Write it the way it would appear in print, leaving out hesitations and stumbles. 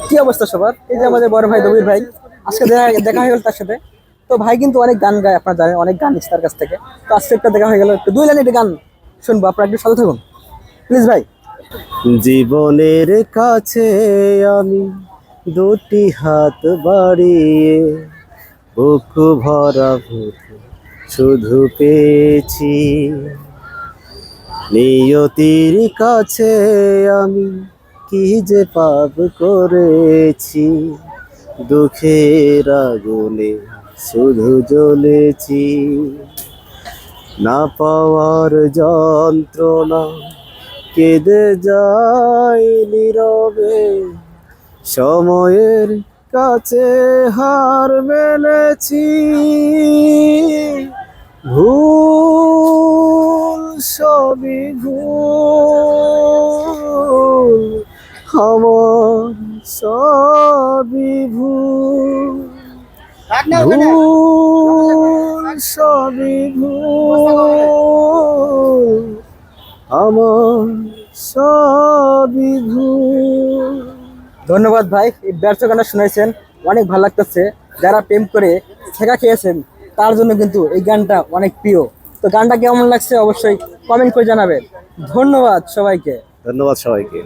কি অবস্থা সবার? এই যে আমাদের বড় ভাই দবির ভাই, আজকে দেখা হয়ে গেল তার সাথে। তো ভাই কিন্তু অনেক গান গায়, আপনারা জানেন, অনেক গান নিচ্ছে তার কাছ থেকে। তো আজকে একটা দেখা হয়ে গেল, একটু দুই লাইনে একটা গান শুনবো, আপনারা একটু সাথে থাকুন প্লিজ ভাই। জীবনের কাছে আমি দুটি হাত বাড়িয়ে বুক ভরা ভূত শুধু পেয়েছি। নিয়তির কাছে আমি কি যে পাপ করেছি, দুঃখের আগুনে শুধু জ্বলেছি। না পাওয়ার যন্ত্রণা কেঁদে যাই নীরবে, সময়ের কাছে হার মেনেছি। ভুল সবই ভুল, আমার সবই ভুল। ভুল সবই ভুল, আমার সবই ভুল। ধন্যবাদ ভাই, এই ব্যর্থ গানটা শুনেছেন, অনেক ভালো লাগতেছে। যারা প্রেম করে ছেঁকা খেয়েছেন তার জন্য কিন্তু এই গানটা অনেক প্রিয়। তো গানটা কেমন লাগছে অবশ্যই কমেন্ট করে জানাবেন। ধন্যবাদ সবাইকে। ধন্যবাদ সবাইকে।